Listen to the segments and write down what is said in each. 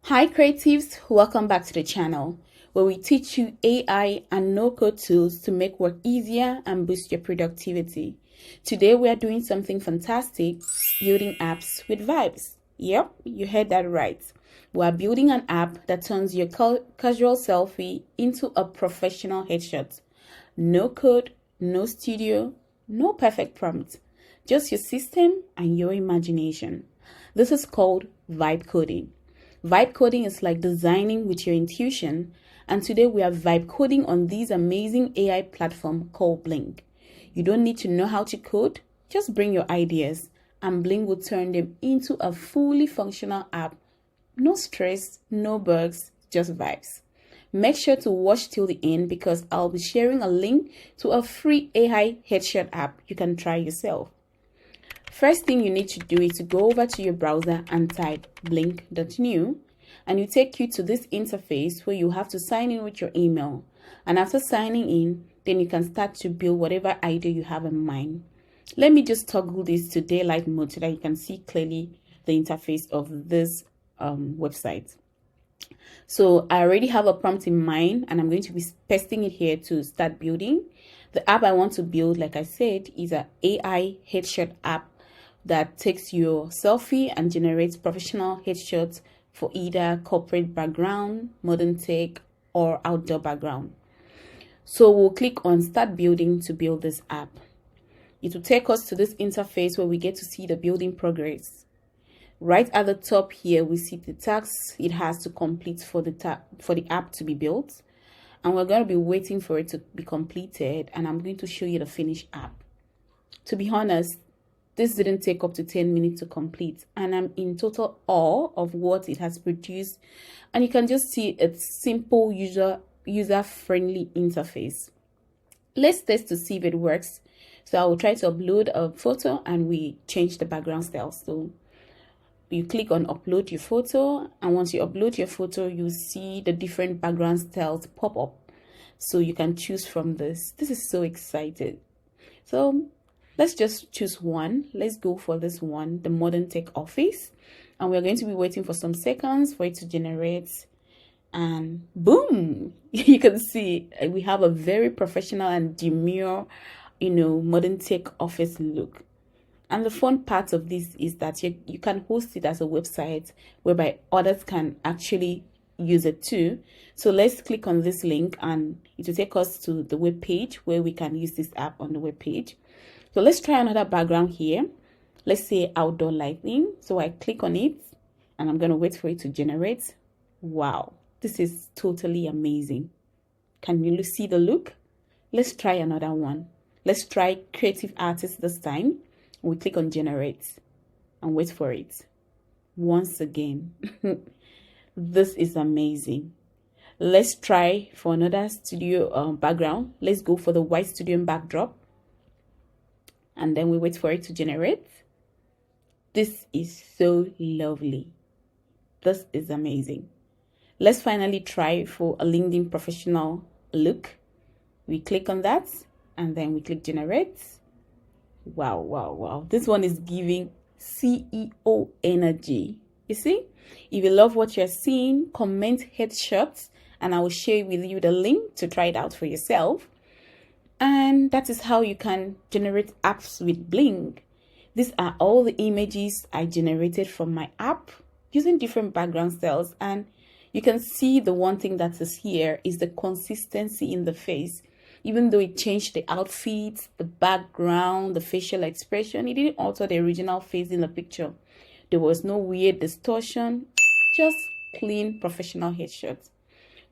Hi creatives, welcome back to the channel where we teach you AI and no-code tools to make work easier and boost your productivity. Today we are doing something fantastic, building apps with vibes. Yep, you heard that right. We are building an app that turns your casual selfie into a professional headshot. No code, no studio, no perfect prompt, just your system and your imagination. This is called vibe coding. Vibe coding is like designing with your intuition, and today we are vibe coding on this amazing AI platform called Blink. You don't need to know how to code, just bring your ideas, and Blink will turn them into a fully functional app. No stress, no bugs, just vibes. Make sure to watch till the end because I'll be sharing a link to a free AI headshot app you can try yourself. First thing you need to do is to go over to your browser and type blink.new, and it will take you to this interface where you have to sign in with your email. And after signing in, then you can start to build whatever idea you have in mind. Let me just toggle this to daylight mode so that you can see clearly the interface of this website. So I already have a prompt in mind and I'm going to be pasting it here to start building. The app I want to build, like I said, is an AI headshot app that takes your selfie and generates professional headshots for either corporate background, modern tech, or outdoor background. So we'll click on start building to build this app. It will take us to this interface where we get to see the building progress. Right at the top here, we see the tasks it has to complete for the app to be built. And we're going to be waiting for it to be completed. And I'm going to show you the finished app. To be honest, this didn't take up to 10 minutes to complete. And I'm in total awe of what it has produced. And you can just see its simple user-friendly interface. Let's test to see if it works. So I will try to upload a photo and we change the background style. So you click on upload your photo, and once you upload your photo, you see the different background styles pop up. So you can choose from this. This is so exciting. So let's just choose one. Let's go for this one, the modern tech office. And we're going to be waiting for some seconds for it to generate. And boom, you can see we have a very professional and demure, modern tech office look. And the fun part of this is that you can host it as a website whereby others can actually use it too. So let's click on this link and it will take us to the web page where we can use this app on the web page. So let's try another background here. Let's say outdoor lighting. So I click on it and I'm going to wait for it to generate. Wow, this is totally amazing. Can you see the look? Let's try another one. Let's try creative artist this time. We click on generate and wait for it. Once again, this is amazing. Let's try for another studio background. Let's go for the white studio backdrop. And then we wait for it to generate. This is so lovely. This is amazing. Let's finally try for a LinkedIn professional look. We click on that and then we click generate. Wow, wow, wow. This one is giving CEO energy. You see? If you love what you're seeing, comment headshots and I will share with you the link to try it out for yourself. And that is how you can generate apps with Blink. These are all the images I generated from my app using different background styles. And you can see the one thing that is here is the consistency in the face. Even though it changed the outfits, the background, the facial expression, it didn't alter the original face in the picture. There was no weird distortion, just clean professional headshots.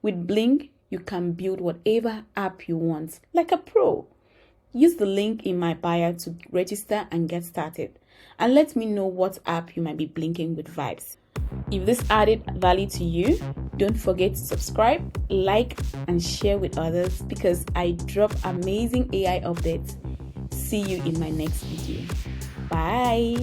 With Blink, you can build whatever app you want, like a pro. Use the link in my bio to register and get started. And let me know what app you might be blinking with vibes. If this added value to you, don't forget to subscribe, like, and share with others because I drop amazing AI updates. See you in my next video. Bye.